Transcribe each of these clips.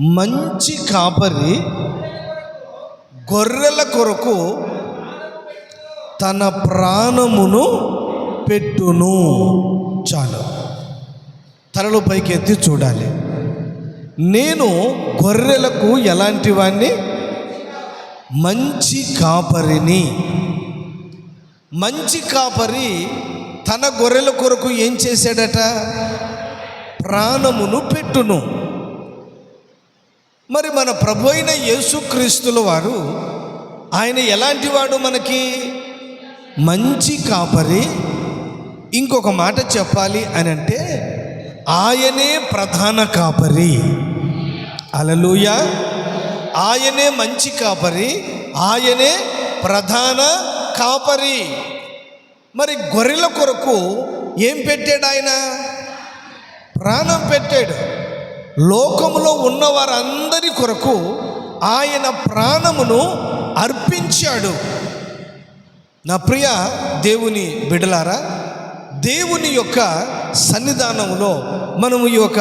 మంచి కాపరి గొర్రెల కొరకు తన ప్రాణమును పెట్టును. చాలు, తలలు పైకి ఎత్తి చూడాలి. నేను గొర్రెలకు ఎలాంటి వాణ్ణి? మంచి కాపరిని. మంచి కాపరి తన గొర్రెల కొరకు ఏం చేశాడట? ప్రాణమును పెట్టును. మరి మన ప్రభు అయిన యేసుక్రీస్తుల వారు ఆయన ఎలాంటి వాడు? మనకి మంచి కాపరి. ఇంకొక మాట చెప్పాలి అని అంటే ఆయనే ప్రధాన కాపరి. హల్లెలూయా! ఆయనే మంచి కాపరి, ఆయనే ప్రధాన కాపరి. మరి గొర్రెల కొరకు ఏం పెట్టాడు ఆయన? ప్రాణం పెట్టాడు. లోకములో ఉన్న వారందరి కొరకు ఆయన ప్రాణమును అర్పించాడు. నా ప్రియ దేవుని బిడ్డలారా, దేవుని యొక్క సన్నిధానంలో మనము ఈ యొక్క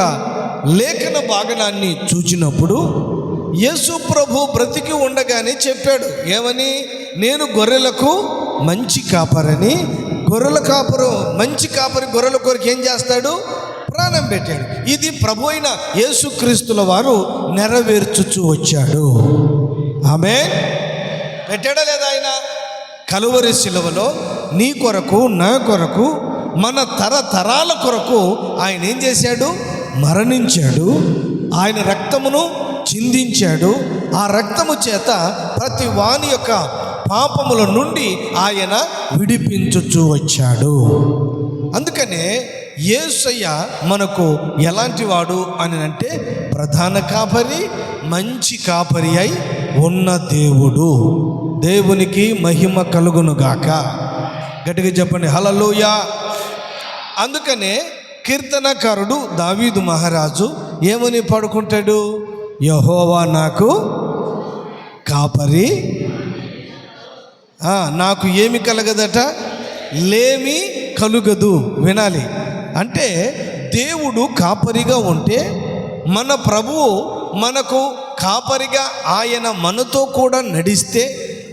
లేఖన భాగనాన్ని చూచినప్పుడు యేసు ప్రభు బ్రతికి ఉండగానే చెప్పాడు. ఏమని? నేను గొర్రెలకు మంచి కాపరని. గొర్రెల కాపరు, మంచి కాపరి గొర్రెల కొరకు ఏం చేస్తాడు? ప్రాణం పెట్టాడు. ఇది ప్రభు అయిన యేసుక్రీస్తుల వారు నెరవేర్చుచూ వచ్చాడు. ఆమేన్. పెట్టాడా లేదా? ఆయన కలువరి శిలువలో నీ కొరకు, నా కొరకు, మన తరతరాల కొరకు ఆయన ఏం చేశాడు? మరణించాడు. ఆయన రక్తమును చిందించాడు. ఆ రక్తము చేత ప్రతి వాని యొక్క పాపముల నుండి ఆయన విడిపించుచూ వచ్చాడు. అందుకనే యేసయ్య మనకు ఎలాంటి వాడు అని అంటే ప్రధాన కాపరి, మంచి కాపరి అయి ఉన్న దేవుడు. దేవునికి మహిమ కలుగునుగాక. గట్టిగా చెప్పండి హల్లెలూయా. అందుకనే కీర్తనకారుడు దావీదు మహారాజు ఏమని పాడుకుంటాడు? యెహోవా నాకు కాపరి, నాకు ఏమి కలగదట? లేమి కలుగదు. వినాలి. అంటే దేవుడు కాపరిగా ఉంటే మన ప్రభువు మనకు కాపరిగా ఆయన మనతో కూడా నడిస్తే,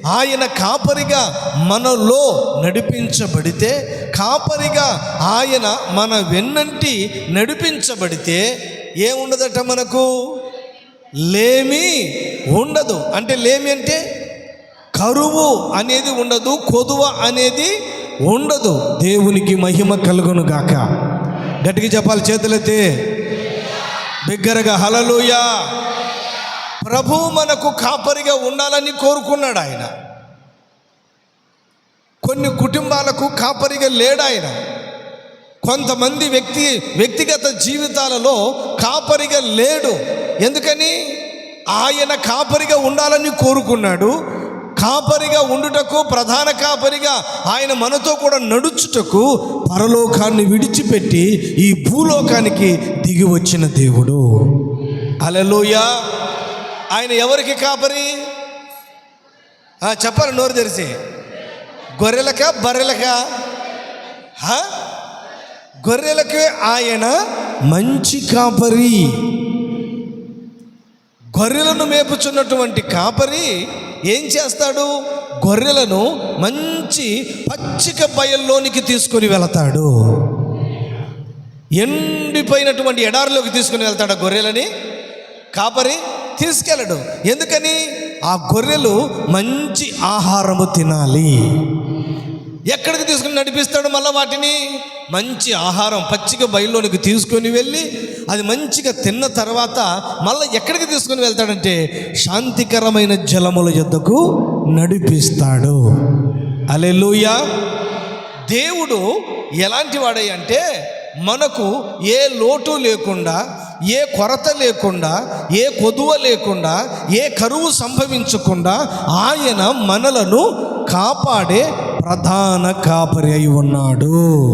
ఆయన కాపరిగా మనలో నడిపించబడితే, కాపరిగా ఆయన మన వెన్నంటి నడిపించబడితే ఏముండదట? మనకు లేమి ఉండదు. అంటే లేమి అంటే కరువు అనేది ఉండదు, కొదువ అనేది ఉండదు. దేవునికి మహిమ కలుగును గాక. గట్టిగా చెప్పాలి, చేతులెత్తి బిగ్గరగా హల్లెలూయా. ప్రభు మనకు కాపరిగా ఉండాలని కోరుకున్నాడు ఆయన. కొన్ని కుటుంబాలకు కాపరిగా లేడు ఆయన. కొంతమంది వ్యక్తిగత జీవితాలలో కాపరిగా లేడు. ఎందుకని? ఆయన కాపరిగా ఉండాలని కోరుకున్నాడు. కాపరిగా ఉండుటకు, ప్రధాన కాపరిగా ఆయన మనతో కూడా నడుచుటకు పరలోకాన్ని విడిచిపెట్టి ఈ భూలోకానికి దిగి వచ్చిన దేవుడు. హల్లెలూయా. ఆయన ఎవరికి కాపరి? చెప్పాలి నోరు తెరిచి. గొర్రెలకా బర్రెలకా? గొర్రెలకే ఆయన మంచి కాపరి. గొర్రెలను మేపుచున్నటువంటి కాపరి ఏం చేస్తాడు? గొర్రెలను మంచి పచ్చిక బయల్లోనికి తీసుకొని వెళతాడు. ఎండిపోయినటువంటి ఎడారిలోకి తీసుకుని వెళ్తాడు గొర్రెలని కాపరి. తీసుకెళ్ళడు. ఎందుకని? ఆ గొర్రెలు మంచి ఆహారము తినాలి. ఎక్కడికి తీసుకుని నడిపిస్తాడు? మళ్ళీ వాటిని మంచి ఆహారం పచ్చిక బయల్లోనికి తీసుకొని వెళ్ళి అది మంచిగా తిన్న తర్వాత మళ్ళీ ఎక్కడికి తీసుకొని వెళ్తాడంటే శాంతికరమైన జలముల యొద్దకు నడిపిస్తాడు. హల్లెలూయా. దేవుడు ఎలాంటి వాడే అంటే మనకు ఏ లోటు లేకుండా, ఏ కొరత లేకుండా, ఏ కొదువ లేకుండా, ఏ కరువు సంభవించకుండా ఆయన మనలను కాపాడే ప్రధాన కాపరి అయి ఉన్నాడు.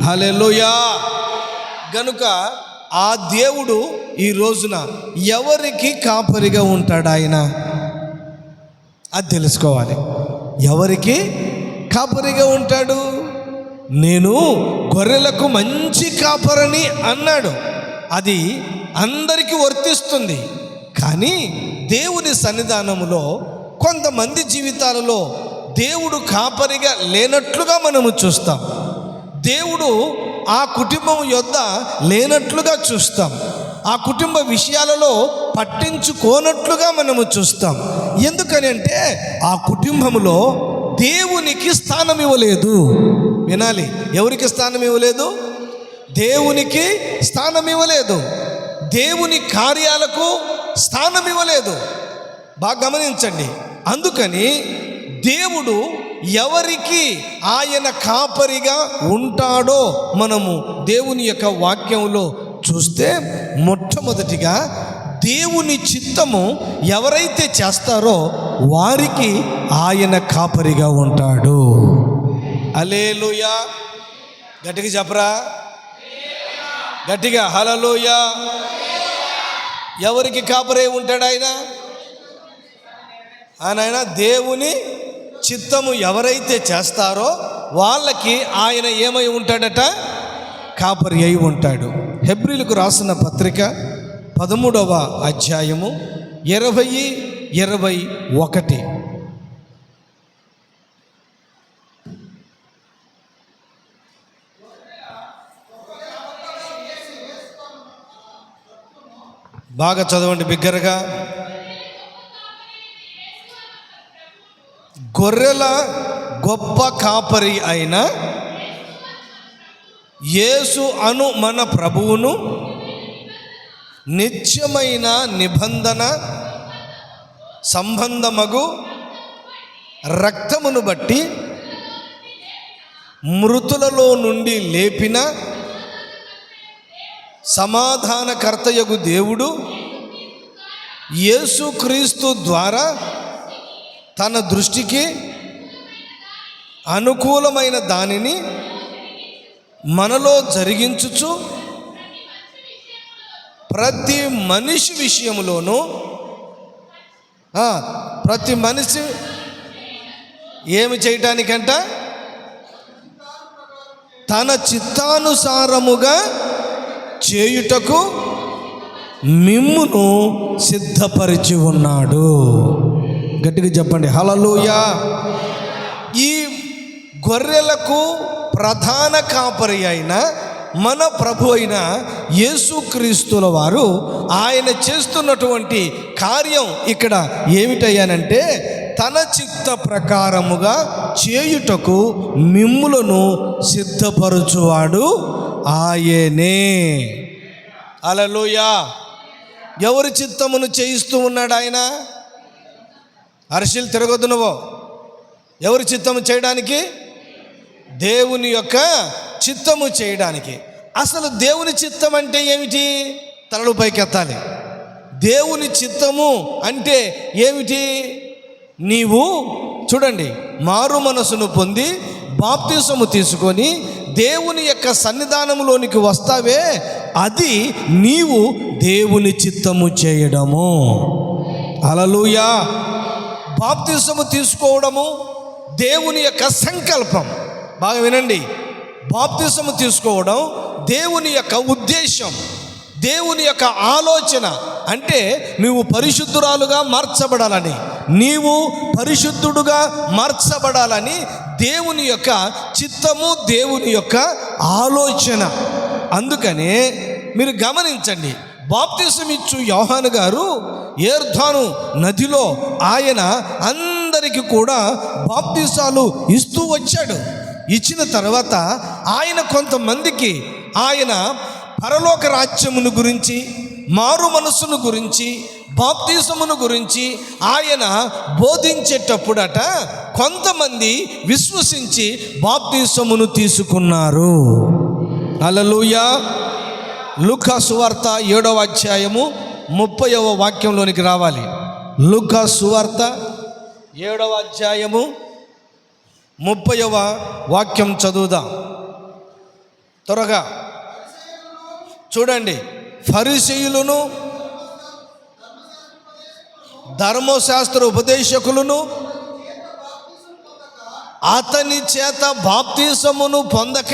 హల్లెలూయా. గనుక ఆ దేవుడు ఈ రోజున ఎవరికి కాపరిగా ఉంటాడు? ఆయన అది తెలుసుకోవాలి. ఎవరికి కాపరిగా ఉంటాడు? నేను గొర్రెలకు మంచి కాపరిని అన్నాడు. అది అందరికీ వర్తిస్తుంది. కానీ దేవుని సన్నిధానములో కొంతమంది జీవితాలలో దేవుడు కాపరిగా లేనట్లుగా మనము చూస్తాం. దేవుడు ఆ కుటుంబం యొద్ద లేనట్లుగా చూస్తాం. ఆ కుటుంబ విషయాలలో పట్టించుకోనట్లుగా మనము చూస్తాం. ఎందుకని అంటే ఆ కుటుంబంలో దేవునికి స్థానం ఇవ్వలేదు. వినాలి, ఎవరికి స్థానం ఇవ్వలేదు? దేవునికి స్థానం ఇవ్వలేదు. దేవుని కార్యాలకు స్థానం ఇవ్వలేదు. బాగా గమనించండి. అందుకని దేవుడు ఎవరికి ఆయన కాపరిగా ఉంటాడో మనము దేవుని యొక్క వాక్యంలో చూస్తే మొట్టమొదటిగా దేవుని చిత్తము ఎవరైతే చేస్తారో వారికి ఆయన కాపరిగా ఉంటాడు. హల్లెలూయా, గట్టిగా చెప్పరా, గట్టిగా హల్లెలూయా. ఎవరికి కాపరి ఉంటాడు ఆయన? ఆయన దేవుని చిత్తము ఎవరైతే చేస్తారో వాళ్ళకి ఆయన ఏమై ఉంటాడట? కాపరి అయి ఉంటాడు. హెబ్రీలకు రాసిన పత్రిక 13వ అధ్యాయము 20-21. బాగా చదవండి బిగ్గరగా. గొర్రెల గొప్ప కాపరి అయిన యేసు అను మన ప్రభువును నిత్యమైన నిబంధన సంబంధమగు రక్తమును బట్టి మృతులలో నుండి లేపిన సమాధానకర్తయగు దేవుడు యేసుక్రీస్తు ద్వారా తన దృష్టికి అనుకూలమైన దానిని మనలో జరిగించుచు ప్రతి మనిషి విషయములోనూ ప్రతి మనిషి ఏమి చేయటానికంట? తన చిత్తానుసారముగా చేయుటకు మిమ్మును సిద్ధపరిచి ఉన్నాడు. గట్టిగా చెప్పండి హల్లెలూయా. ఈ గొర్రెలకు ప్రధాన కాపరి అయిన మన ప్రభు అయిన యేసుక్రీస్తుల వారు ఆయన చేస్తున్నటువంటి కార్యం ఇక్కడ ఏమిటయ్యానంటే తన చిత్త ప్రకారముగా చేయుటకు మిమ్ములను సిద్ధపరచువాడు ఆయనే. హల్లెలూయా. ఎవరి చిత్తమును చేయిస్తూ ఉన్నాడు ఆయన? అరిశీలు తిరగొద్దు నువ్వు. ఎవరి చిత్తము చేయడానికి? దేవుని యొక్క చిత్తము చేయడానికి. అసలు దేవుని చిత్తం అంటే ఏమిటి? తలలు పైకెత్తాలి. దేవుని చిత్తము అంటే ఏమిటి? నీవు చూడండి, మారు మనసును పొంది బాప్తిసము తీసుకొని దేవుని యొక్క సన్నిధానంలోనికి వస్తావే, అది నీవు దేవుని చిత్తము చేయడము. హల్లెలూయా. బాప్తిసము తీసుకోవడము దేవుని యొక్క సంకల్పం. బాగా వినండి, బాప్తిసము తీసుకోవడం దేవుని యొక్క ఉద్దేశం, దేవుని యొక్క ఆలోచన. అంటే నువ్వు పరిశుద్ధురాలుగా మార్చబడాలని, నీవు పరిశుద్ధుడుగా మార్చబడాలని దేవుని యొక్క చిత్తము, దేవుని యొక్క ఆలోచన. అందుకనే మీరు గమనించండి, బాప్తిసం ఇచ్చు యోహాను గారు యొర్దాను నదిలో ఆయన అందరికీ కూడా బాప్తిసాలు ఇస్తూ వచ్చాడు. ఇచ్చిన తర్వాత ఆయన కొంతమందికి ఆయన పరలోక రాజ్యమును గురించి, మారు మనసును గురించి, బాప్తిసమును గురించి ఆయన బోధించేటప్పుడట కొంతమంది విశ్వసించి బాప్తిసమును తీసుకున్నారు. హల్లెలూయా. లూకా సువార్త 7వ అధ్యాయము 30వ వాక్యంలోనికి రావాలి. లూకా సువార్త 7వ అధ్యాయము 30వ వాక్యం చదువుదాం త్వరగా. చూడండి, ఫరిసీయులను ధర్మశాస్త్ర ఉపదేశకులను అతని చేత బాప్తిసమును పొందక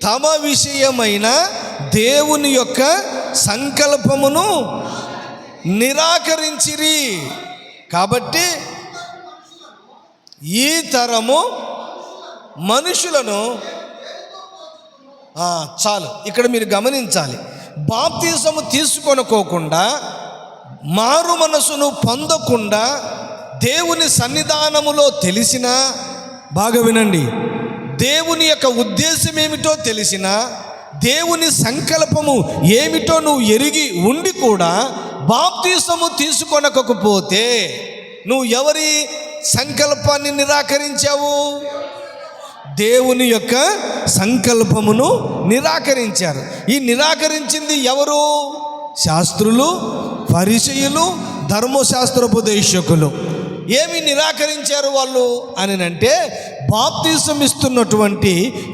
తమ విషయమైన దేవుని యొక్క సంకల్పమును నిరాకరించిరి. కాబట్టి ఈ తరము మనుషులను చాలు. ఇక్కడ మీరు గమనించాలి, బాప్తిసము తీసుకొనుకోకుండా, మారు మనసును పొందకుండా, దేవుని సన్నిధానములో తెలిసినా, బాగా వినండి, దేవుని యొక్క ఉద్దేశం ఏమిటో తెలిసినా, దేవుని సంకల్పము ఏమిటో నువ్వు ఎరిగి ఉండి కూడా బాప్తిసము తీసుకొనకపోతే నువ్వు ఎవరి సంకల్పాన్ని నిరాకరించావు? దేవుని యొక్క సంకల్పమును నిరాకరించారు. ఈ నిరాకరించింది ఎవరు? శాస్త్రులు, ఫరిసీయులు, ధర్మశాస్త్రోపదేశకులు. ఏమి నిరాకరించారు వాళ్ళు అని అంటే, బాప్తిసం ఇస్తున్నటువంటి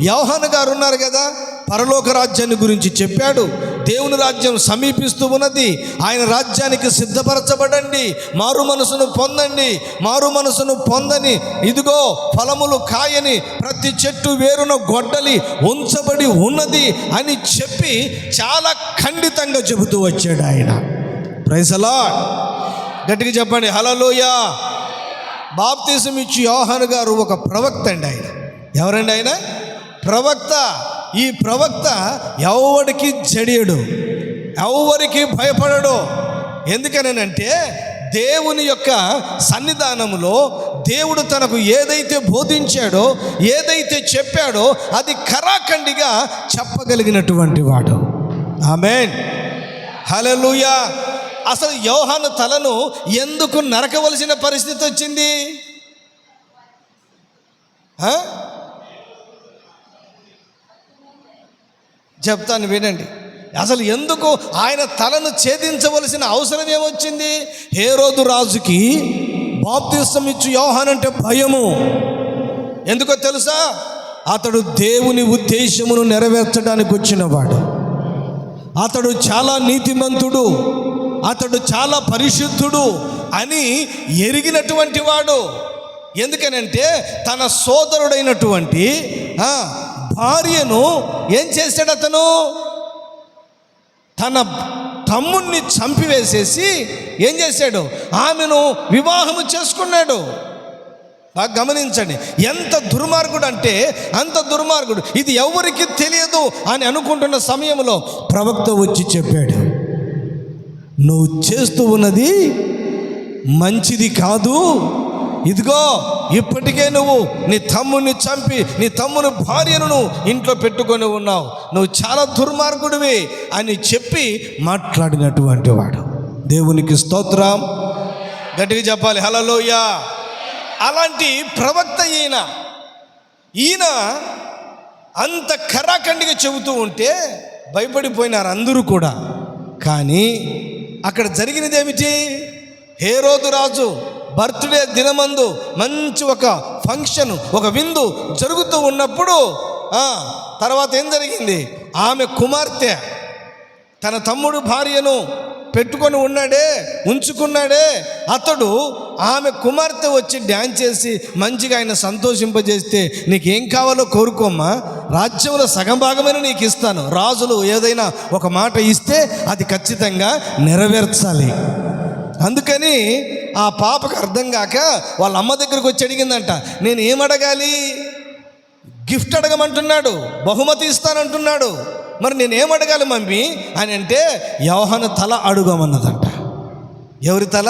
యోహాను గారు ఉన్నారు కదా, పరలోక రాజ్యాన్ని గురించి చెప్పాడు. దేవుని రాజ్యం సమీపిస్తూ ఉన్నది, ఆయన రాజ్యానికి సిద్ధపరచబడండి, మారు మనసును పొందండి, మారు మనసును పొందని ఇదిగో ఫలములు కాయని ప్రతి చెట్టు వేరున గొడ్డలి ఉంచబడి ఉన్నది అని చెప్పి చాలా ఖండితంగా చెబుతూ వచ్చాడు ఆయన. Praise the Lord. గట్టిగా చెప్పండి హల్లెలూయా. బాప్తిసం ఇచ్చి యోహాను గారు ఒక ప్రవక్త అండి. ఆయన ఎవరండి? ఆయన ప్రవక్త. ఈ ప్రవక్త ఎవరికి జడియడు, ఎవరికి భయపడడు. ఎందుకనంటే దేవుని యొక్క సన్నిధానములో దేవుడు తనకు ఏదైతే బోధించాడో, ఏదైతే చెప్పాడో అది ఖరాఖండిగా చెప్పగలిగినటువంటి వాడు. ఆమేన్, హల్లెలూయా. అసలు యోహాను తలను ఎందుకు నరకవలసిన పరిస్థితి వచ్చింది? చెప్తాను వినండి. అసలు ఎందుకు ఆయన తలను ఛేదించవలసిన అవసరం ఏమొచ్చింది? హేరోదు రాజుకి బాప్తిసం ఇచ్చు యోహాను అంటే భయము. ఎందుకో తెలుసా? అతడు దేవుని ఉద్దేశమును నెరవేర్చడానికి వచ్చినవాడు. అతడు చాలా నీతిమంతుడు, అతడు చాలా పరిశుద్ధుడు అని ఎరిగినటువంటి వాడు. ఎందుకనంటే తన సోదరుడైనటువంటి భార్యను ఏం చేశాడు? అతను తన తమ్ముణ్ణి చంపివేసేసి ఏం చేశాడు? ఆమెను వివాహము చేసుకున్నాడు. బాగా గమనించండి, ఎంత దుర్మార్గుడు అంటే అంత దుర్మార్గుడు. ఇది ఎవరికి తెలియదు అని అనుకుంటున్న సమయంలో ప్రవక్త వచ్చి చెప్పాడు, నువ్వు చేస్తూ ఉన్నది మంచిది కాదు. ఇదిగో ఇప్పటికే నువ్వు నీ తమ్ముడిని చంపి నీ తమ్ముని భార్యను నువ్వు ఇంట్లో పెట్టుకొని ఉన్నావు, నువ్వు చాలా దుర్మార్గుడివి అని చెప్పి మాట్లాడినటువంటి వాడు. దేవునికి స్తోత్రం. గట్టిగా చెప్పాలి హల్లెలూయా. అలాంటి ప్రవక్త ఈయన అంత ఖరాఖండిగా చెబుతూ ఉంటే భయపడిపోయినారు అందరూ కూడా. కానీ అక్కడ జరిగినది ఏమిటి? హేరోదు రాజు బర్త్డే దినమందు మంచి ఒక ఫంక్షన్, ఒక విందు జరుగుతూ ఉన్నప్పుడు తర్వాత ఏం జరిగింది? ఆమె కుమార్తె తన తమ్ముడు భార్యను పెట్టుకొని ఉంచుకున్నాడే, అతడు ఆమె కుమార్తె వచ్చి డ్యాన్స్ చేసి మంచిగా ఆయన సంతోషింపజేస్తే, నీకేం కావాలో కోరుకోమ్మా, రాజ్యంలో సగం భాగమైన నీకు ఇస్తాను. రాజులు ఏదైనా ఒక మాట ఇస్తే అది ఖచ్చితంగా నెరవేర్చాలి. అందుకని ఆ పాపకు అర్థం కాక వాళ్ళ అమ్మ దగ్గరకు వచ్చి అడిగిందంట, నేను ఏమడగాలి? గిఫ్ట్ అడగమంటున్నాడు, బహుమతి ఇస్తానంటున్నాడు, మరి నేనేమడగాలి మమ్మీ అని అంటే యోహాను తల అడుగమన్నదంట. ఎవరి తల?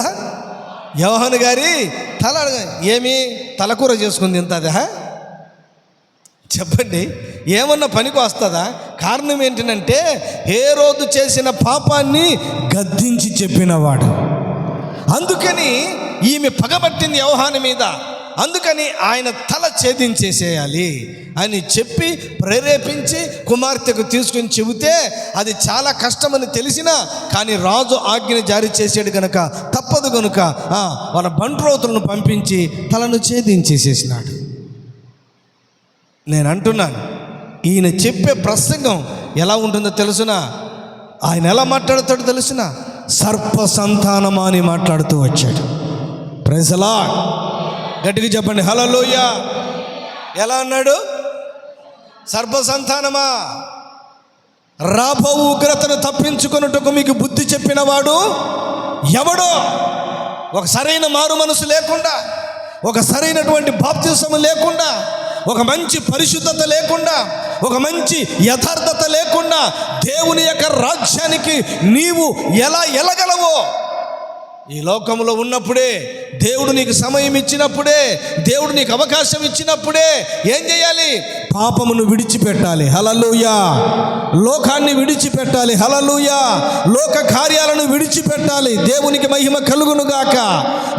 యోహాను గారి తల అడగ. ఏమి తలకూర చేసుకుంది ఇంత అదే? చెప్పండి, ఏమన్నా పనికి వస్తుందా? కారణం ఏంటంటే హేరోదు చేసిన పాపాన్ని గద్దించి చెప్పినవాడు. అందుకని ఈమె పగబట్టింది యోహాను మీద. అందుకని ఆయన తల ఛేదించేసేయాలి అని చెప్పి ప్రేరేపించి కుమార్తెకు తీసుకుని చెబితే అది చాలా కష్టమని తెలిసినా కానీ రాజు ఆజ్ఞని జారీ చేసాడు కనుక తప్పదు కనుక వాళ్ళ బంట్రోతులను పంపించి తలను ఛేదించేసేసినాడు. నేను అంటున్నాను, ఈయన చెప్పే ప్రసంగం ఎలా ఉంటుందో తెలుసునా? ఆయన ఎలా మాట్లాడతాడో తెలుసునా? సర్ప సంతానమా అని మాట్లాడుతూ వచ్చాడు. Praise the Lord. గట్టిగా చెప్పండి హల్లెలూయా. ఎలా అన్నాడు? సర్ప సంతానమా, రాబో ఉగ్రతను తప్పించు నడుచుకొనుటకు మీకు బుద్ధి చెప్పిన వాడు ఎవడో? ఒక సరైన మారు మనసు లేకుండా, ఒక సరైనటువంటి బాప్తిస్మం లేకుండా, ఒక మంచి పరిశుద్ధత లేకుండా, ఒక మంచి యథార్థత లేకుండా దేవుని యొక్క రాజ్యానికి నీవు ఎలా ఎలగలవో? ఈ లోకంలో ఉన్నప్పుడే, దేవుడు నీకు సమయం ఇచ్చినప్పుడే, దేవుడు నీకు అవకాశం ఇచ్చినప్పుడే ఏం చేయాలి? పాపమును విడిచిపెట్టాలి. హల్లెలూయా. లోకాన్ని విడిచిపెట్టాలి. హల్లెలూయా. లోక కార్యాలను విడిచిపెట్టాలి. దేవునికి మహిమ కలుగునుగాక.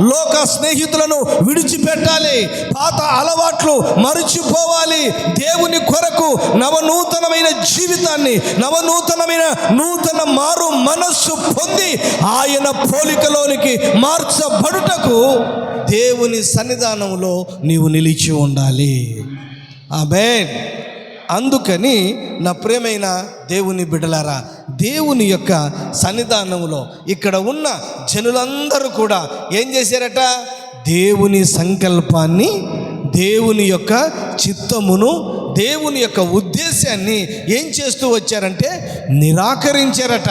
లోక స్నేహితులను విడిచిపెట్టాలి. పాత అలవాట్లు మరిచిపోవాలి. దేవుని కొరకు నవనూతనమైన జీవితాన్ని, నవనూతనమైన నూతన మారు మనస్సు పొంది ఆయన పోలికలోనికి మార్చబడుటకు దేవుని సన్నిధానంలో నీవు నిలిచి ఉండాలి. ఆమేన్. అందుకని నా ప్రియమైన దేవుని బిడ్డలారా, దేవుని యొక్క సన్నిధానంలో ఇక్కడ ఉన్న జనులందరూ కూడా ఏం చేశారట? దేవుని సంకల్పాన్ని, దేవుని యొక్క చిత్తమును, దేవుని యొక్క ఉద్దేశాన్ని ఏం చేస్తూ వచ్చారంటే నిరాకరించారట.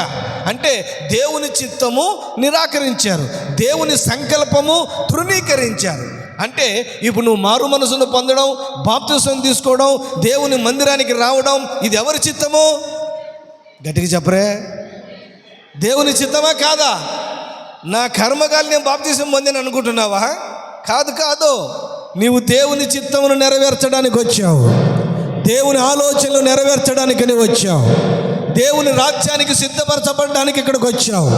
అంటే దేవుని చిత్తము నిరాకరించారు, దేవుని సంకల్పము తృణీకరించారు. అంటే ఇప్పుడు నువ్వు మారు మనసును పొందడం, బాప్తిసం తీసుకోవడం, దేవుని మందిరానికి రావడం, ఇది ఎవరి చిత్తము? గట్టిగా చెప్పరే. దేవుని చిత్తమా కాదా? నా కర్మగాలి నేను బాప్తిసం పొందని అనుకుంటున్నావా? కాదు కాదు. నీవు దేవుని చిత్తమును నెరవేర్చడానికి వచ్చావు. దేవుని ఆలోచనలు నెరవేర్చడానికి నువ్వు వచ్చావు. దేవుని రాజ్యానికి సిద్ధపరచబడడానికి ఇక్కడికి వచ్చావు.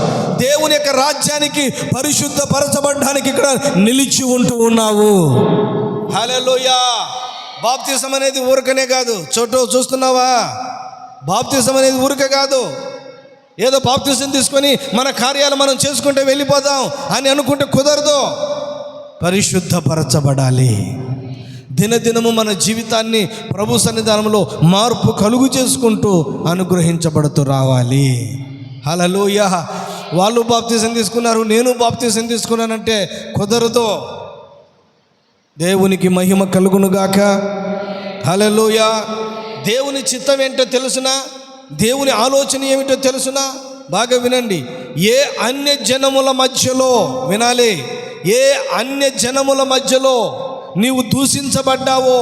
దేవుని యొక్క రాజ్యానికి పరిశుద్ధపరచబడడానికి ఇక్కడ నిలిచి ఉంటూ ఉన్నావు. హల్లెలూయా. బాప్తిసం అనేది ఊరకనే కాదు. చూస్తున్నావా? బాప్తిసం అనేది ఊరిక కాదు. ఏదో బాప్తిసం తీసుకొని మన కార్యాలు మనం చేసుకుంటే వెళ్ళిపోదాం అని అనుకుంటే కుదరదు. పరిశుద్ధపరచబడాలి. దినదినము మన జీవితాన్ని ప్రభు సన్నిధానంలో మార్పు కలుగు చేసుకుంటూ అనుగ్రహించబడుతూ రావాలి. హల్లెలూయా. వాళ్ళు బాప్తిసం తీసుకున్నారు, నేను బాప్తిసం తీసుకున్నానంటే కుదరదు. దేవునికి మహిమ కలుగునుగాక. హల్లెలూయా. దేవుని చిత్తం ఏంటో తెలుసునా? దేవుని ఆలోచన ఏమిటో తెలుసునా? బాగా వినండి. ఏ అన్య జనముల మధ్యలో, వినాలి, ఏ అన్య జనముల మధ్యలో నీవు దూషించబడ్డావో,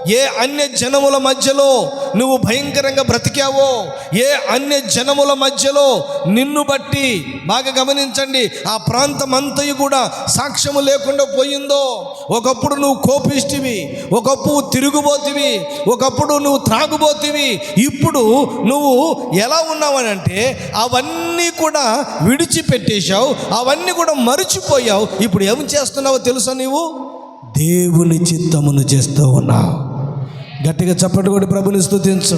ఏ అన్య జనముల మధ్యలో నువ్వు భయంకరంగా బ్రతికావో, ఏ అన్య జనముల మధ్యలో నిన్ను బట్టి, బాగా గమనించండి, ఆ ప్రాంతం అంతయు కూడా సాక్ష్యము లేకుండా పోయిందో. ఒకప్పుడు నువ్వు కోపిష్టివి, ఒకప్పుడు తిరుగుబోతివి, ఒకప్పుడు నువ్వు త్రాగుబోతివి. ఇప్పుడు నువ్వు ఎలా ఉన్నావనంటే అవన్నీ కూడా విడిచిపెట్టేశావు, అవన్నీ కూడా మరిచిపోయావు. ఇప్పుడు ఏం చేస్తున్నావో తెలుసా? నీవు దేవుని చిత్తమును చేస్తూ ఉన్నావు. గట్టిగా చప్పటి కొట్టి ప్రభుని స్తుతించు.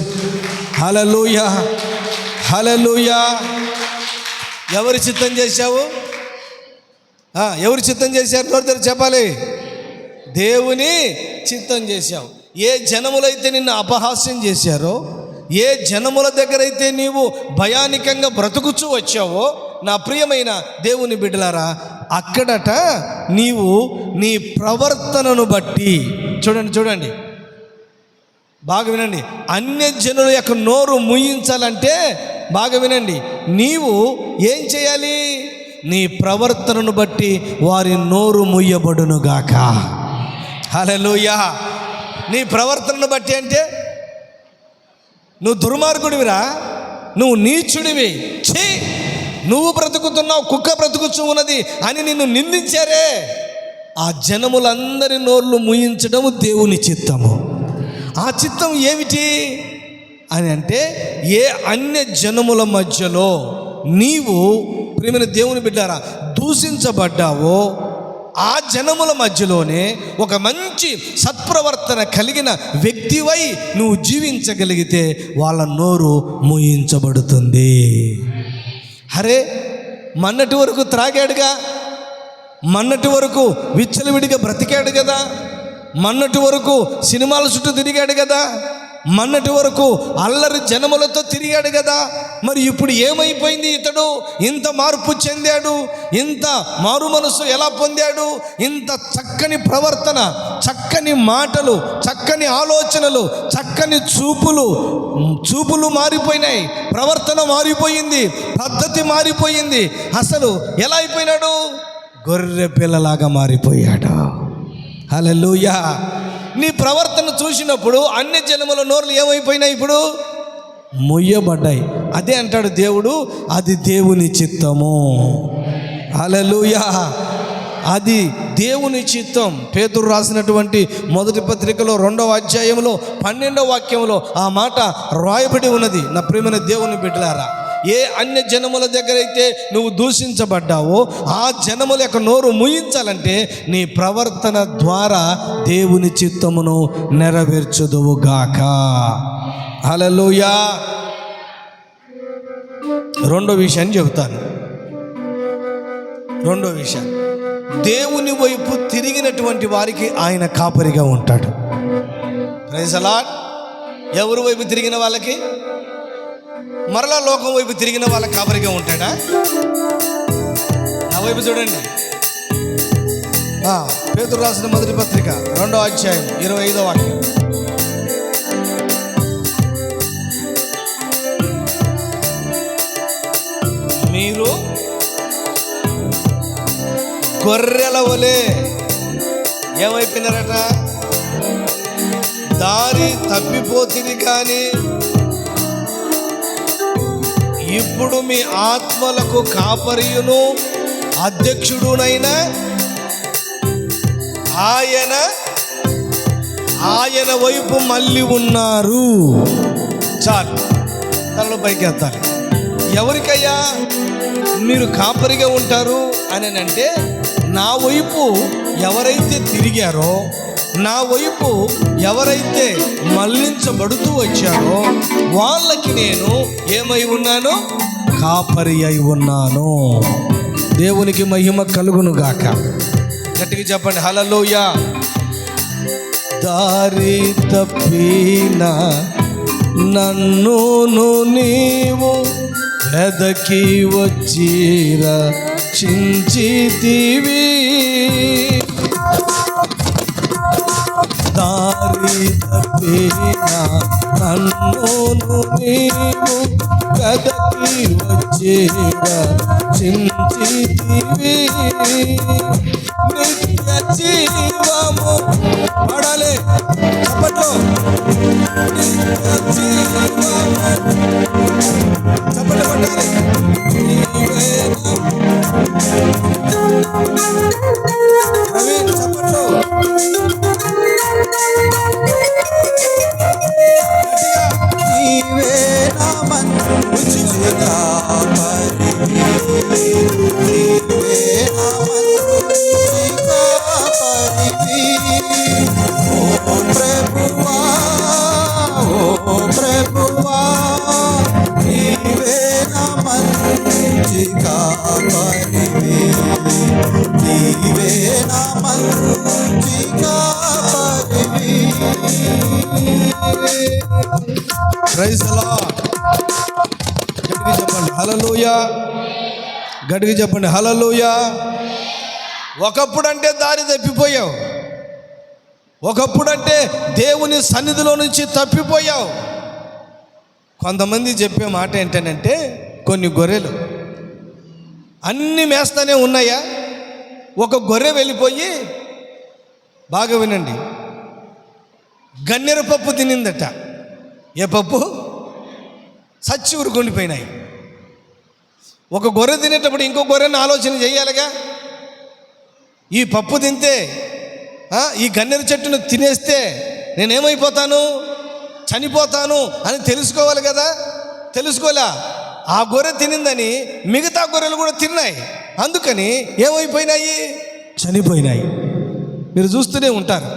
హల్లెలూయా. హల్లెలూయా. ఎవరి చిత్తం చేశావు? ఎవరి చిత్తం చేశారు? నోరు చెప్పాలి. దేవుని చిత్తం చేశావు. ఏ జనములైతే నిన్ను అపహాస్యం చేశారో, ఏ జనముల దగ్గర అయితే నీవు భయానికంగా బ్రతుకుచూ వచ్చావో, నా ప్రియమైన దేవుని బిడ్డలారా, అక్కడట నీవు నీ ప్రవర్తనను బట్టి, చూడండి బాగా వినండి, అన్య జనుల యొక్క నోరు ముయించాలంటే బాగా వినండి, నీవు ఏం చేయాలి? నీ ప్రవర్తనను బట్టి వారి నోరు ముయ్యబడునుగాక. హల్లెలూయా. నీ ప్రవర్తనను బట్టి అంటే నువ్వు దుర్మార్గుడివిరా, నువ్వు నీచుడివి, ఛీ నువ్వు బ్రతుకుతున్నావు, కుక్క బ్రతుకుచూ ఉన్నది అని నిన్ను నిందించారే, ఆ జనములందరి నోర్లు ముయించడము దేవుని చిత్తము. ఆ చిత్తం ఏమిటి అని అంటే, ఏ అన్య జనముల మధ్యలో నీవు ప్రియమైన దేవుని బిడ్డారా దూషించబడ్డావో, ఆ జనముల మధ్యలోనే ఒక మంచి సత్ప్రవర్తన కలిగిన వ్యక్తివై నువ్వు జీవించగలిగితే వాళ్ళ నోరు మూయించబడుతుంది. అరే, మొన్నటి వరకు త్రాగాడుగా, మొన్నటి వరకు విచ్చలవిడిగా బ్రతికాడు కదా, మొన్నటి వరకు సినిమాల చుట్టూ తిరిగాడు కదా, మొన్నటి వరకు అల్లరి జనములతో తిరిగాడు కదా, మరి ఇప్పుడు ఏమైపోయింది? ఇతడు ఇంత మార్పు చెందాడు, ఇంత మారు మనసు ఎలా పొందాడు? ఇంత చక్కని ప్రవర్తన, చక్కని మాటలు, చక్కని ఆలోచనలు, చక్కని చూపులు మారిపోయినాయి, ప్రవర్తన మారిపోయింది, పద్ధతి మారిపోయింది. అసలు ఎలా అయిపోయినాడు? గొర్రె పిల్లలాగా మారిపోయాడు. హల్లెలూయా. నీ ప్రవర్తన చూసినప్పుడు అన్ని జనముల నోర్లు ఏమైపోయినాయి? ఇప్పుడు ముయ్యబడ్డాయి. అదే అంటాడు దేవుడు, అది దేవుని చిత్తము. హల్లెలూయా. అది దేవుని చిత్తం. పేతురు రాసినటువంటి మొదటి పత్రికలో 2వ అధ్యాయంలో 12వ వాక్యంలో ఆ మాట రాయబడి ఉన్నది. నా ప్రియమైన దేవుని బిడ్డలారా, ఏ అన్య జనముల దగ్గర అయితే నువ్వు దూషించబడ్డావో ఆ జనముల యొక్క నోరు ముయించాలంటే నీ ప్రవర్తన ద్వారా దేవుని చిత్తమును నెరవేర్చుదువుగాక. హల్లెలూయా. రెండో విషయాన్ని చెబుతాను. రెండో విషయం, దేవుని వైపు తిరిగినటువంటి వారికి ఆయన కాపరిగా ఉంటాడు. Praise the Lord. ఎవరి వైపు తిరిగిన వాళ్ళకి? మరలా లోకం వైపు తిరిగిన వాళ్ళ కాపరిగా ఉంటాడా? నా వైపు చూడండి. పేతురు రాసిన మొదటి పత్రిక 2వ అధ్యాయం 25వ వాక్యం. మీరు గొర్రెల వలె ఏమైపోయినారట? దారి తప్పిపోతుంది. కానీ ఇప్పుడు మీ ఆత్మలకు కాపరియును అధ్యక్షుడునైన ఆయన వైపు మళ్ళీ ఉన్నారు. చాలు, తనలో పైకి ఎత్తాలి. ఎవరికయ్యా మీరు కాపరిగా ఉంటారు అని అంటే, నా వైపు ఎవరైతే తిరిగారో, నా వైపు ఎవరైతే మళ్ళించబడుతూ వచ్చారో వాళ్ళకి నేను ఏమై ఉన్నాను? కాపరి అయి ఉన్నాను. దేవునికి మహిమ కలుగును గాక. గట్టిగా చెప్పండి హల్లెలూయా. దారి తప్పిన నన్నును నీవు వెదకి వచ్చి రక్షించితివి. దారి తప్పిన నన్నును నీవు వెదకి వచ్చి రక్షించితివి. నిత్య జీవము పడాలి చప్పట్లో. నిత్య జీవము చప్పట్లు పడాలి. నవీన్ చప్పట్లో. నీవే నా మంచి కాపరి, నీవే నా మంచి కాపరి. ఓ ప్రభువా, ఓ ప్రభువా, నీవే నా మంచి కాపరి, నీవే నా మంచి కాపరి. Praise the Lord. గట్టిగా చెప్పండి హల్లెలూయా. గట్టిగా చెప్పండి హల్లెలూయా. ఒకప్పుడంటే దారి తప్పిపోయావు, ఒకప్పుడంటే దేవుని సన్నిధిలో నుంచి తప్పిపోయావు. కొంతమంది చెప్పే మాట ఏంటంటే, కొన్ని గొర్రెలు అన్నీ మేస్తూనే ఉన్నాయా, ఒక గొర్రె వెళ్ళిపోయి, బాగా వినండి, గన్నేరు పప్పు తినిందట. ఏ పప్పు? సచ్చి ఊరుకుండిపోయినాయి. ఒక గొర్రె తినేటప్పుడు ఇంకో గొర్రెని ఆలోచన చేయాలిగా. ఈ పప్పు తింటే, ఈ గన్నేరు చెట్టును తినేస్తే నేనేమైపోతాను, చనిపోతాను అని తెలుసుకోవాలి కదా. తెలుసుకోలే. ఆ గొర్రె తినిందని మిగతా గొర్రెలు కూడా తిన్నాయి. అందుకని ఏమైపోయినాయి? చనిపోయినాయి. మీరు చూస్తూనే ఉంటారు,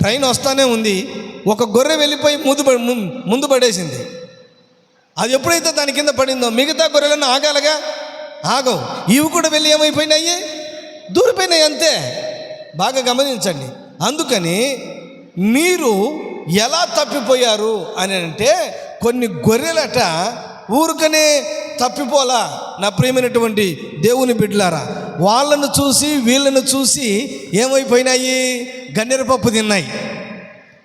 ట్రైన్ వస్తూనే ఉంది, ఒక గొర్రె వెళ్ళిపోయి ముందు పడేసింది. అది ఎప్పుడైతే దాని కింద పడిందో మిగతా గొర్రెలను ఆగాలగా, ఆగవు. ఇవి కూడా వెళ్ళి ఏమైపోయినాయి? దూరిపోయినాయి అంతే. బాగా గమనించండి. అందుకని మీరు ఎలా తప్పిపోయారు అని అంటే, కొన్ని గొర్రెలట ఊరికనే తప్పిపోలా. నా ప్రియమైనటువంటి దేవుని బిడ్డలారా, వాళ్ళను చూసి వీళ్ళను చూసి ఏమైపోయినాయి? గన్నెరపప్పు తిన్నాయి.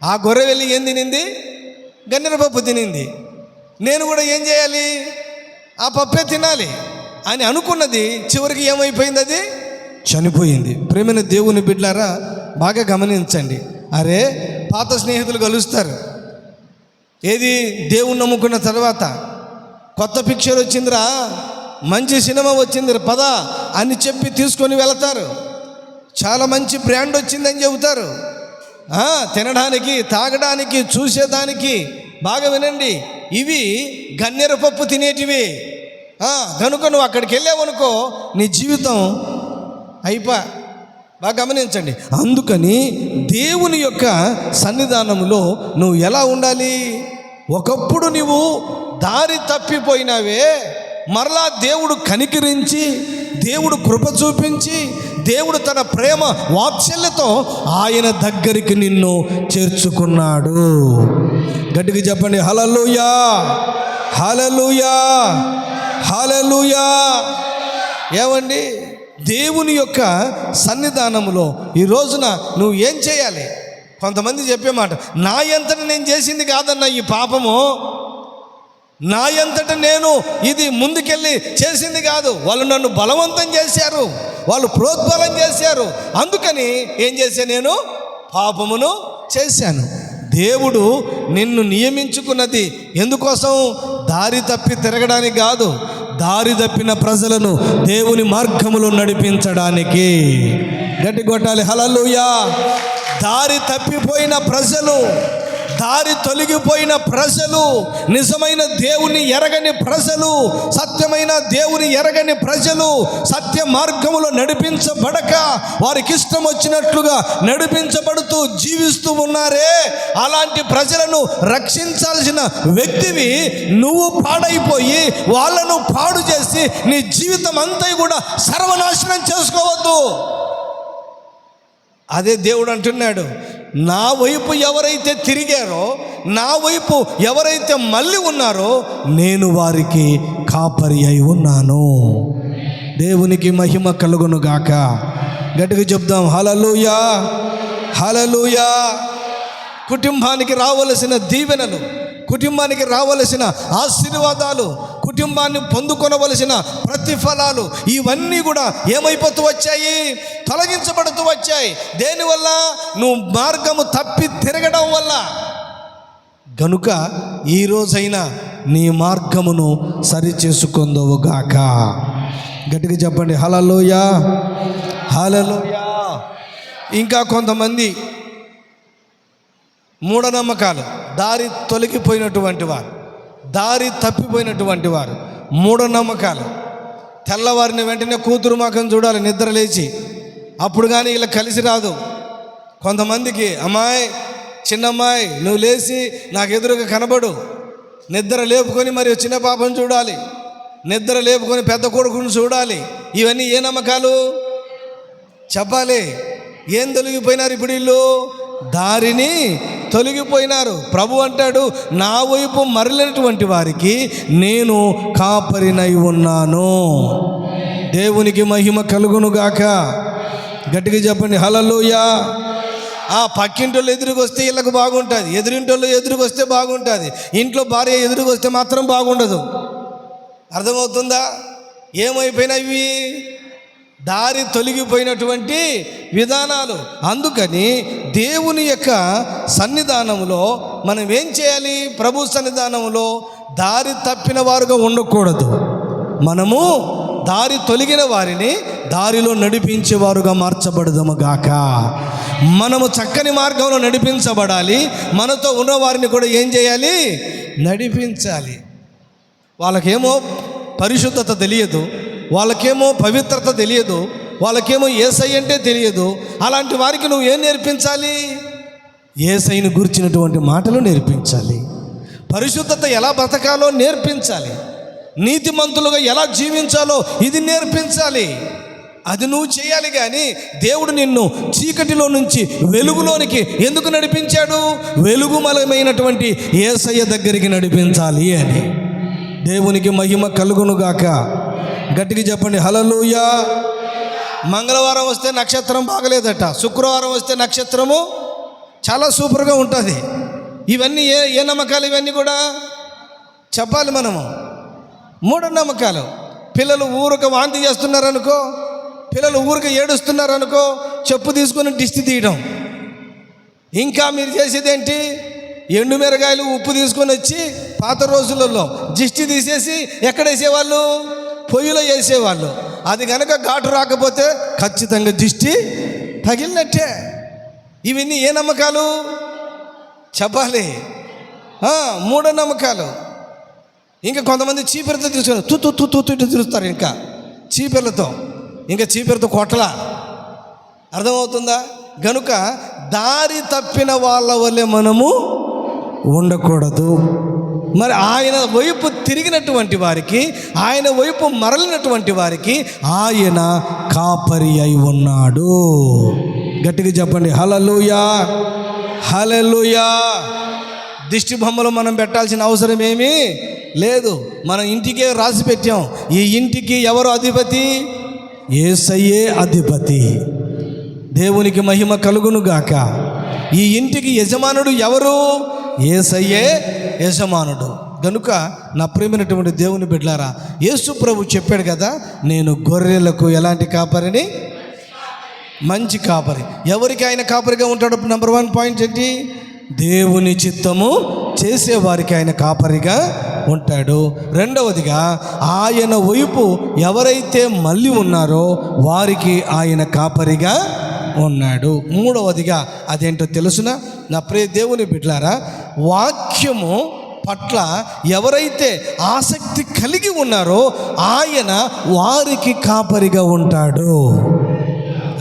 ఆ గొర్రె వెళ్ళి ఏం తినింది? గన్నెరపప్పు తినింది. నేను కూడా ఏం చేయాలి? ఆ పప్పే తినాలి అని అనుకున్నది. చివరికి ఏమైపోయింది? అది చనిపోయింది. ప్రియమైన దేవుని బిడ్డలారా, బాగా గమనించండి. అరే, పాత స్నేహితులు కలుస్తారు. ఏది? దేవుని నమ్ముకున్న తర్వాత కొత్త పిక్చర్ వచ్చిందిరా, మంచి సినిమా వచ్చిందిరా, పద అని చెప్పి తీసుకొని వెళతారు. చాలా మంచి బ్రాండ్ వచ్చిందని చెబుతారు. తినడానికి, తాగడానికి, చూసేదానికి. బాగా వినండి, ఇవి గన్నెరపప్పు తినేటివి. కనుక నువ్వు అక్కడికి వెళ్ళావనుకో, నీ జీవితం అయిపో. బాగా గమనించండి. అందుకని దేవుని యొక్క సన్నిధానంలో నువ్వు ఎలా ఉండాలి? ఒకప్పుడు నువ్వు దారి తప్పిపోయినావే, మరలా దేవుడు కనికరించి, దేవుడు కృప చూపించి, దేవుడు తన ప్రేమ వాత్సల్యతో ఆయన దగ్గరికి నిన్ను చేర్చుకున్నాడు. గట్టిగా చెప్పండి, హల్లెలూయా, హల్లెలూయా, హల్లెలూయా. ఏమండి, దేవుని యొక్క సన్నిధానంలో ఈ రోజున నువ్వు ఏం చేయాలి? కొంతమంది చెప్పే మాట, నా ఎంతట నేను చేసింది కాదన్న ఈ పాపము, నా ఎంతట నేను ఇది ముందుకెళ్ళి చేసింది కాదు. వాళ్ళు నన్ను బలవంతం చేశారు, వాళ్ళు ప్రోద్బలం చేశారు, అందుకని ఏం చేశాను? నేను పాపమును చేశాను. దేవుడు నిన్ను నియమించుకున్నది ఎందుకోసం? దారి తప్పి తిరగడానికి కాదు, దారి తప్పిన ప్రజలను దేవుని మార్గములో నడిపించడానికి. గట్టి కొట్టాలి, హల్లెలూయా. దారి తప్పిపోయిన ప్రజలు, దారి తొలగిపోయిన ప్రజలు, నిజమైన దేవుని ఎరగని ప్రజలు, సత్యమైన దేవుని ఎరగని ప్రజలు, సత్య మార్గములో నడిపించబడక వారికి ఇష్టం వచ్చినట్లుగా నడిపించబడుతూ జీవిస్తూ ఉన్నారే, అలాంటి ప్రజలను రక్షించాల్సిన వ్యక్తివి నువ్వు పాడైపోయి వాళ్ళను పాడు చేసి నీ జీవితం అంతా కూడా సర్వనాశనం చేసుకోవద్దు. అదే దేవుడు అంటున్నాడు, నా వైపు ఎవరైతే తిరిగారో, నా వైపు ఎవరైతే మళ్ళీ ఉన్నారో, నేను వారికి కాపరి అయి ఉన్నాను. దేవునికి మహిమ కలుగును గాక. గట్టిగా చెప్దాం, హల్లెలూయా, హల్లెలూయా. కుటుంబానికి రావలసిన దీవెనలు, కుటుంబానికి రావలసిన ఆశీర్వాదాలు, కుటుంబాన్ని పొందుకొనవలసిన ప్రతిఫలాలు ఇవన్నీ కూడా ఏమైపోతూ వచ్చాయి? తొలగించబడుతూ వచ్చాయి. దేనివల్ల? నువ్వు మార్గము తప్పి తిరగడం వల్ల. గనుక ఈరోజైనా నీ మార్గమును సరి చేసుకుందువుగాక. గట్టిగా చెప్పండి, హల్లెలూయా, హల్లెలూయా. ఇంకా కొంతమంది మూఢనమ్మకాలు, దారి తొలగిపోయినటువంటి వారు, దారి తప్పిపోయినటువంటి వారు, మూఢనమ్మకాలు. తెల్లవారిని వెంటనే కూతురు మాకం చూడాలి నిద్ర లేచి, అప్పుడు కానీ ఇలా కలిసి రాదు. కొంతమందికి, అమ్మాయి, చిన్నమ్మాయి, నువ్వు లేచి నాకు ఎదురుగా కనబడు, నిద్ర లేపుకొని మరి చిన్న పాపను చూడాలి, నిద్ర లేపుకొని పెద్ద కొడుకుని చూడాలి. ఇవన్నీ ఏ నమ్మకాలు చెప్పాలి? ఏం తొలగిపోయినారు ఇప్పుడు వీళ్ళు? దారిని తొలగిపోయినారు. ప్రభు అంటాడు, నా వైపు మరలినటువంటి వారికి నేను కాపరినై ఉన్నాను. దేవునికి మహిమ కలుగునుగాక. గట్టిగా చెప్పండి, హల్లెలూయా. ఆ పక్కింటోళ్ళు ఎదురుకు వస్తే వీళ్ళకు బాగుంటుంది, ఎదురింటోళ్ళు ఎదురుకు వస్తే బాగుంటుంది, ఇంట్లో భార్య ఎదురుకు వస్తే మాత్రం బాగుండదు. అర్థమవుతుందా? ఏమైపోయినవి? దారి తొలగిపోయినటువంటి విధానాలు. అందుకని దేవుని యొక్క సన్నిధానంలో మనం ఏం చేయాలి? ప్రభు సన్నిధానంలో దారి తప్పిన వారుగా ఉండకూడదు. మనము దారి తొలగిన వారిని దారిలో నడిపించేవారుగా మార్చబడదము గాక. మనము చక్కని మార్గంలో నడిపించబడాలి. మనతో ఉన్న వారిని కూడా ఏం చేయాలి? నడిపించాలి. వాళ్ళకేమో పరిశుద్ధత తెలియదు, వాళ్ళకేమో పవిత్రత తెలియదు, వాళ్ళకేమో యేసయ్య అంటే తెలియదు. అలాంటి వారికి నువ్వు ఏం నేర్పించాలి? యేసయ్యను గురించినటువంటి మాటలు నేర్పించాలి. పరిశుద్ధత ఎలా బ్రతకాలో నేర్పించాలి. నీతిమంతులుగా ఎలా జీవించాలో ఇది నేర్పించాలి. అది నువ్వు చేయాలి. కానీ దేవుడు నిన్ను చీకటిలో నుంచి వెలుగులోనికి ఎందుకు నడిపించాడు? వెలుగుమలమైనటువంటి యేసయ్య దగ్గరికి నడిపించాలి అని. దేవునికి మహిమ కలుగునుగాక. గట్టిగా చెప్పండి హల్లెలూయా. మంగళవారం వస్తే నక్షత్రం బాగలేదట, శుక్రవారం వస్తే నక్షత్రము చాలా సూపర్గా ఉంటుంది. ఇవన్నీ ఏ నమ్మకాలు? ఇవన్నీ కూడా చెప్పాలి మనము. మూఢనమ్మకాలు. పిల్లలు ఊరుక వాంతి చేస్తున్నారనుకో, పిల్లలు ఊరిక ఏడుస్తున్నారనుకో, చెప్పు తీసుకొని దిష్టి తీయడం. ఇంకా మీరు చేసేదేంటి? ఎండు మిరగాయలు ఉప్పు తీసుకొని వచ్చి పాత రోజులలో దిష్టి తీసేసి ఎక్కడ వేసేవాళ్ళు? పొయ్యిలో వేసేవాళ్ళు. అది కనుక ఘాటు రాకపోతే ఖచ్చితంగా దిష్టి తగిలినట్టే. ఇవన్నీ ఏ నమ్మకాలు చెప్పాలి? మూఢనమ్మకాలు. ఇంకా కొంతమంది చీపిరతో తీసుకొని తూ తిరుగుతారు. ఇంకా చీపిరలతో, ఇంకా చీపిరతో కొట్టలా. అర్థమవుతుందా? గనుక దారి తప్పిన వాళ్ళ వల్లే మనము ఉండకూడదు. మరి ఆయన వైపు తిరిగినటువంటి వారికి, ఆయన వైపు మరలినటువంటి వారికి ఆయన కాపరి అయి ఉన్నాడు. గట్టిగా చెప్పండి హల్లెలూయా, హల్లెలూయా. దిష్టి బొమ్మలు మనం పెట్టాల్సిన అవసరం ఏమీ లేదు. మన ఇంటికే రాసి పెట్టాం. ఈ ఇంటికి ఎవరు అధిపతి? యేసయ్యే అధిపతి. దేవునికి మహిమ కలుగునుగాక. ఈ ఇంటికి యజమానుడు ఎవరు? యేసయ్యే యజమానుడు. గనుక నా ప్రియమైనటువంటి దేవుని బిడ్డలారా, యేసు ప్రభు చెప్పాడు కదా, నేను గొర్రెలకు ఎలాంటి కాపరిని? మంచి కాపరి. ఎవరికి ఆయన కాపరిగా ఉంటాడు? నెంబర్ 1 పాయింట్ ఏంటి? దేవుని చిత్తము చేసేవారికి ఆయన కాపరిగా ఉంటాడు. రెండవదిగా, ఆయన వైపు ఎవరైతే మళ్ళీ ఉన్నారో వారికి ఆయన కాపరిగా ఉన్నాడు. మూడవదిగా అదేంటో తెలుసునా నా ప్రియ దేవుని బిడ్డలారా? వాక్యము పట్ల ఎవరైతే ఆసక్తి కలిగి ఉన్నారో ఆయన వారికి కాపరిగా ఉంటాడు.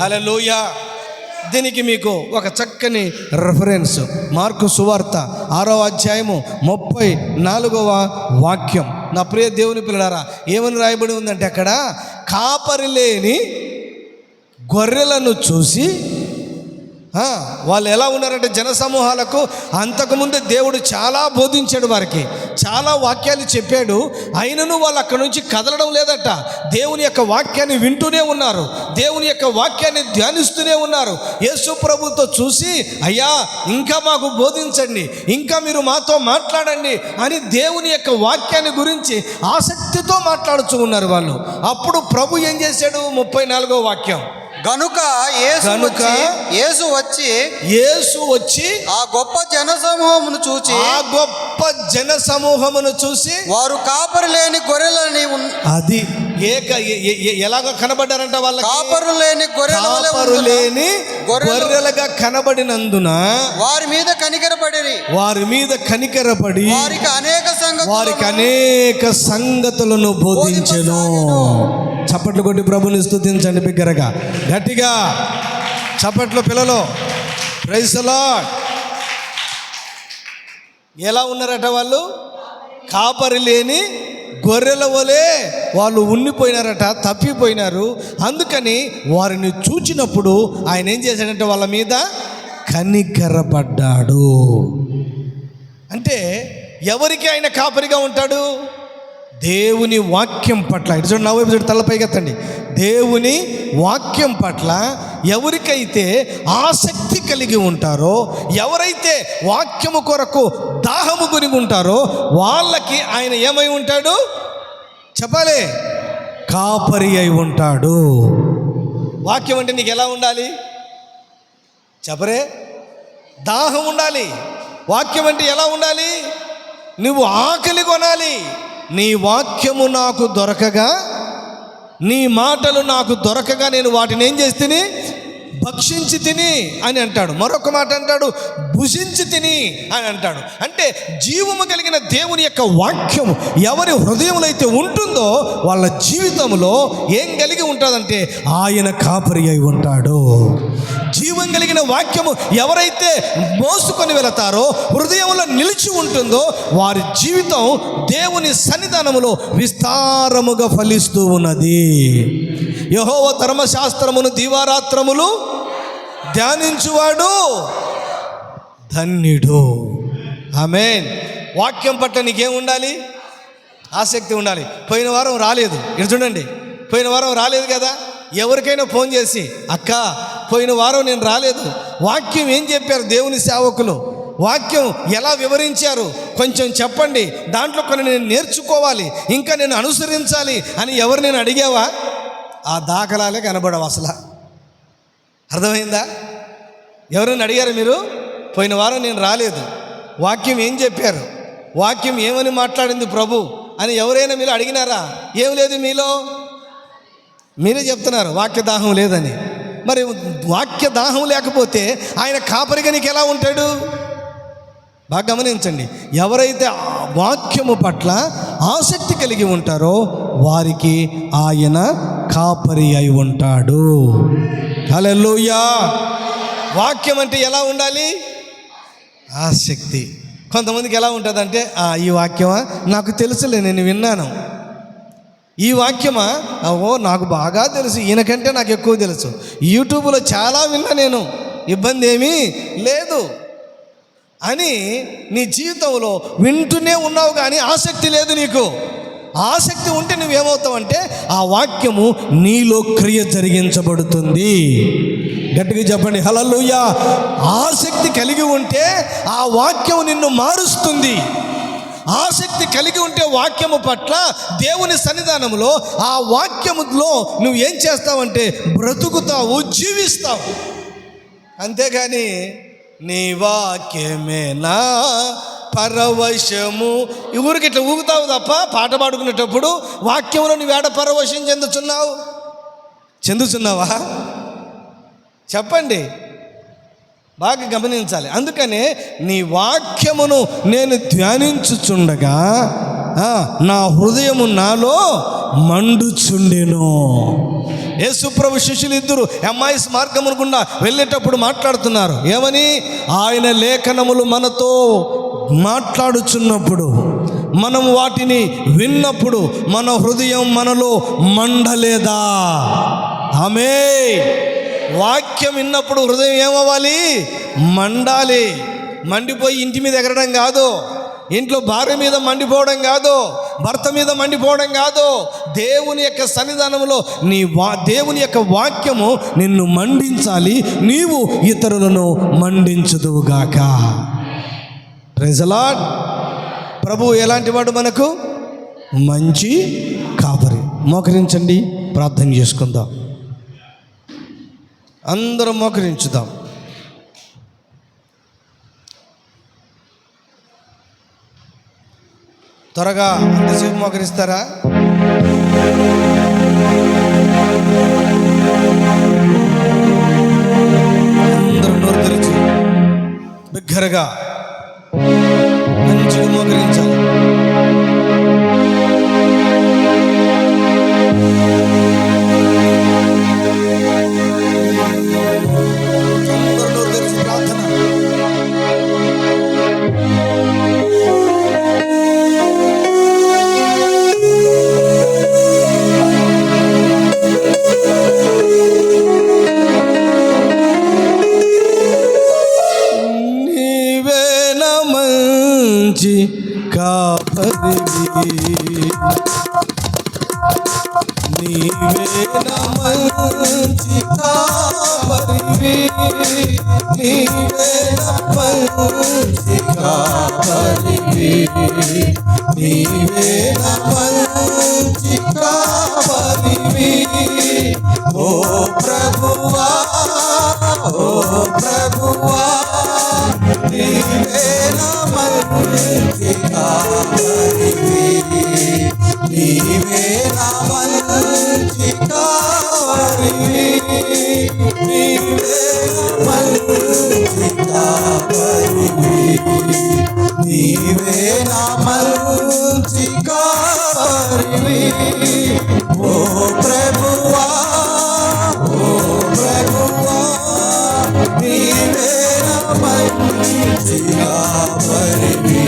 హల్లెలూయా. దీనికి మీకు ఒక చక్కని రెఫరెన్స్ మార్కు సువార్త 6వ అధ్యాయము 34వ వాక్యం. నా ప్రియ దేవుని పిల్లలారా, ఏమని రాయబడి ఉందంటే అక్కడ, కాపరి లేని గొర్రెలను చూసి వాళ్ళు ఎలా ఉన్నారంటే, జనసమూహాలకు అంతకుముందే దేవుడు చాలా బోధించాడు, వారికి చాలా వాక్యాలు చెప్పాడు. అయినను వాళ్ళు అక్కడి నుంచి కదలడం లేదట. దేవుని యొక్క వాక్యాన్ని వింటూనే ఉన్నారు, దేవుని యొక్క వాక్యాన్ని ధ్యానిస్తూనే ఉన్నారు. యేసు ప్రభుతో చూసి, అయ్యా ఇంకా మాకు బోధించండి, ఇంకా మీరు మాతో మాట్లాడండి అని దేవుని యొక్క వాక్యాన్ని గురించి ఆసక్తితో మాట్లాడుతూ ఉన్నారు వాళ్ళు. అప్పుడు ప్రభు ఏం చేశాడు? 34వ వాక్యం. గనుక యేసు వచ్చి ఆ గొప్ప జనసమూహమును చూచి వారు కాపరి లేని గొర్రెలని, అది ఎలాగ కనబడ్డారంట? వాళ్ళ కాపరు లేని గొర్రెలుగా కనబడినందున వారి మీద కనికరపడి వారికి అనేక సంగతులను బోధించెను. చప్పట్లు కొట్టి ప్రభుని స్తుతించండి బిగ్గరగా, గట్టిగా చప్పట్లు పిల్లలు. Praise the Lord. ఎలా ఉన్నారట వాళ్ళు? కాపరి లేని గొర్రెల వలె వాళ్ళు ఉండిపోయినారట, తప్పిపోయినారు. అందుకని వారిని చూచినప్పుడు ఆయన ఏం చేశాడంటే వాళ్ళ మీద కనికరపడ్డాడు. అంటే ఎవరికి ఆయన కాపరిగా ఉంటాడు? దేవుని వాక్యం పట్ల. ఇటు చూడండి, నవ్వు చూడు, తలపైకి ఎత్తండి. దేవుని వాక్యం పట్ల ఎవరికైతే ఆసక్తి కలిగి ఉంటారో, ఎవరైతే వాక్యము కొరకు దాహము కొని ఉంటారో వాళ్ళకి ఆయన ఏమై ఉంటాడు చెప్పాలి? కాపరి అయి ఉంటాడు. వాక్యం అంటే నీకు ఎలా ఉండాలి చెప్పరే? దాహం ఉండాలి. వాక్యం అంటే ఎలా ఉండాలి? నువ్వు ఆకలి కొనాలి. నీ వాక్యము నాకు దొరకగా, నీ మాటలు నాకు దొరకగా నేను వాటిని ఏం చేస్తేని భక్షించి తిని అని అంటాడు. మరొక మాట అంటాడు, భుజించి తిని అని అంటాడు. అంటే జీవము కలిగిన దేవుని యొక్క వాక్యం ఎవరి హృదయంలో అయితే ఉంటుందో వాళ్ళ జీవితంలో ఏం కలిగి ఉంటుందంటే ఆయన కాపరి అయి ఉంటాడు. జీవం కలిగిన వాక్యము ఎవరైతే మోసుకొని వెళతారో, హృదయంలో నిలిచి ఉంటుందో వారి జీవితం దేవుని సన్నిధానములో విస్తారముగా ఫలిస్తూ ఉన్నది. యెహోవా ధర్మశాస్త్రమును దీవారాత్రములు ధ్యానించువాడు ధన్యుడు. ఆమేన్. వాక్యం పట్ల నీకేం ఉండాలి? ఆసక్తి ఉండాలి. పోయిన వారం రాలేదు, ఇక్కడ చూడండి, పోయిన వారం రాలేదు కదా. ఎవరికైనా ఫోన్ చేసి, అక్క పోయిన వారం నేను రాలేదు, వాక్యం ఏం చెప్పారు దేవుని సేవకులు, వాక్యం ఎలా వివరించారు కొంచెం చెప్పండి, దాంట్లో కొన్ని నేను నేర్చుకోవాలి, ఇంకా నేను అనుసరించాలి అని ఎవరు నేను అడిగావా? ఆ దాఖలాలే కనబడవు అసలు. అర్థమైందా? ఎవరైనా అడిగారు మీరు? పోయిన వారం నేను రాలేదు, వాక్యం ఏం చెప్పారు, వాక్యం ఏమని మాట్లాడింది ప్రభు అని ఎవరైనా మీరు అడిగినారా? ఏం లేదు మీలో. మీరే చెప్తున్నారు వాక్య దాహం లేదని. మరి వాక్య దాహం లేకపోతే ఆయన కాపరిగా నీకు ఎలా ఉంటాడు? బాగా గమనించండి. ఎవరైతే వాక్యము పట్ల ఆసక్తి కలిగి ఉంటారో వారికి ఆయన కాపరి అయి ఉంటాడు. హల్లెలూయా. వాక్యం అంటే ఎలా ఉండాలి? ఆసక్తి. కొంతమందికి ఎలా ఉంటుందంటే, ఈ వాక్యమా నాకు తెలుసులే, నేను విన్నాను. ఈ వాక్యమా నాకు బాగా తెలుసు, ఈయనకంటే నాకు ఎక్కువ తెలుసు, యూట్యూబ్లో చాలా విన్నా నేను, ఇబ్బంది ఏమీ లేదు అని నీ జీవితంలో వింటూనే ఉన్నావు, కానీ ఆసక్తి లేదు నీకు. ఆసక్తి ఉంటే నువ్వేమవుతావంటే ఆ వాక్యము నీలో క్రియ జరిగించబడుతుంది. గట్టిగా చెప్పండి హల్లెలూయా. ఆసక్తి కలిగి ఉంటే ఆ వాక్యము నిన్ను మారుస్తుంది. ఆసక్తి కలిగి ఉంటే వాక్యము పట్ల దేవుని సన్నిధానంలో ఆ వాక్యములో నువ్వు ఏం చేస్తావంటే బ్రతుకుతావు, జీవిస్తావు. అంతేగాని నీ వాక్యమే నా పరవశము, ఈ ఊరికి ఇట్లా ఊగుతావు తప్ప పాట పాడుకునేటప్పుడు వాక్యంలో నువ్వు ఏడ పరవశం చెందుతున్నావా? చెప్పండి, బాగా గమనించాలి. అందుకనే నీ వాక్యమును నేను ధ్యానించుచుండగా నా హృదయము నాలో మండుచుండెను. యేసుప్రభు శిష్యులు ఇద్దరు ఎమ్మాయిస్ మార్గమును గుండా వెళ్ళేటప్పుడు మాట్లాడుతున్నారు. ఏమని? ఆయన లేఖనములు మనతో మాట్లాడుచున్నప్పుడు, మనం వాటిని విన్నప్పుడు మన హృదయం మనలో మండలేదా? ఆమేన్. వాక్యం విన్నప్పుడు హృదయం ఏమవ్వాలి? మండాలి. మండిపోయి ఇంటి మీద ఎగరడం కాదు, ఇంట్లో భార్య మీద మండిపోవడం కాదు, భర్త మీద మండిపోవడం కాదు. దేవుని యొక్క సన్నిధానంలో దేవుని యొక్క వాక్యము నిన్ను మండించాలి, నీవు ఇతరులను మండించుదువుగాక. Praise the lord. ప్రభువు ఎలాంటి వాడు? మనకు మంచి కాపరి. మోకరించండి, ప్రార్థన చేసుకుందాం. అందరం మోకరించుదాం. త్వరగా ఎంతసేపు మోకరిస్తారా? అందరూ నోరు తెరిచి బిగ్గరగా మంచిగా మోకరించాలి. నీవే నా మంచి కాపరివి, నీవే నా మంచి కాపరివి, నీవే నా మంచి కాపరివి. ఓ ప్రభువా, ఓ ప్రభువా, నీవే నా మంచి కాపరివి, నీవే నా మంచి కాపరివి. నీవే నా మంచి కాపరివి ఓ ప్రభువా నీవే నా మంచి కాపరివి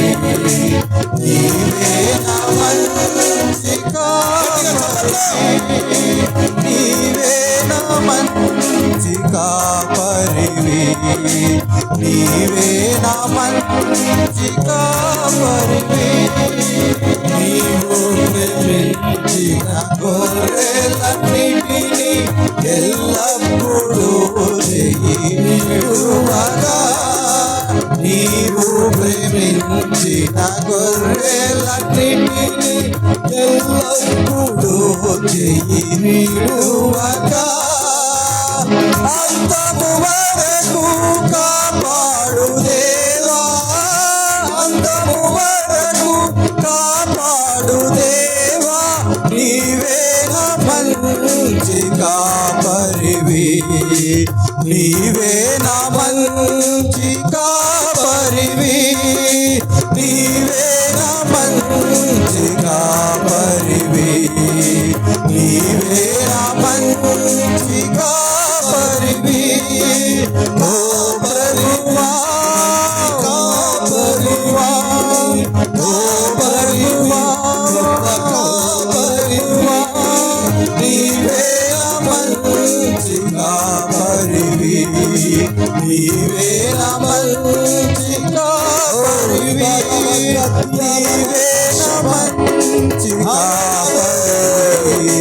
నీవే నా మంచి కాపరివి నీవే నా మంచి కాపరివి నీవే నా మంచి కాపరివి నీవు ప్రేమించిన గొర్రెలన్నిటినీ ఎల్లప్పుడూ విడువగా నీవు ప్రేమించిన గొర్రెలన్నిటినీ ఎల్లప్పుడూ విడువగా అంతము వరకు కాపాడు దేవా అంతము వరకు కాపాడు దేవా నీవే నా మంచి కాపరివి నీవే నా మంచి కాపరివి నీవే నా మంచి కాపరివి నీవే నా మంచి కాపరివి ఓ ప్రభువా కాపరివా ఓ ప్రభువా కాపరివా నీవే నా మంచి కాపరివి నీవే నా మంచి కాపరివి నీవే నా మంచి కాపరివి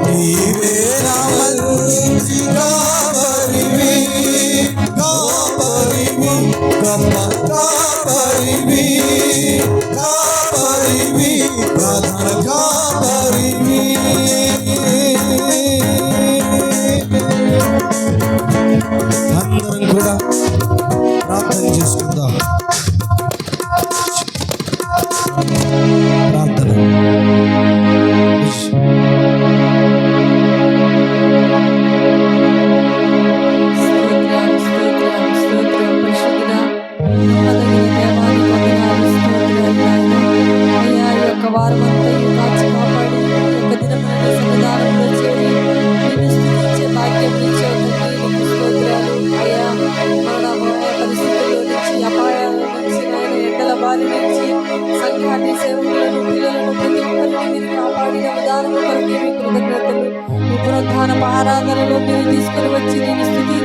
నీవే నా మంచి కాపరివి కాపరివి గొప్ప కాపరివి కాపరివి ప్రధాన కాపరివి అందరం కూడా ప్రార్థన చేసుకుందాం. ప్రార్థన. వారమంతా కాచి కాపాడి ఒక దినమైన సన్నిధానంలో చేరి నిన్ను స్తుతించే భాగ్యం ఇచ్చావు తండ్రి. నీకు స్తోత్రాలు అయ్యా. మరణమనే పరిస్థితుల్లో నుంచి అపాయాల నుంచి నాయన ఎండల బారి నుంచి సంఘాన్ని సేవకులను పిల్లలను ప్రతి ఒక్కరిని మీరు కాపాడిన విధానం కొరకు మీ కృతజ్ఞతలు. ఈ పునరుద్ధాన ఆరాధనలో మీరు తీసుకొని వచ్చి నేను స్తుతి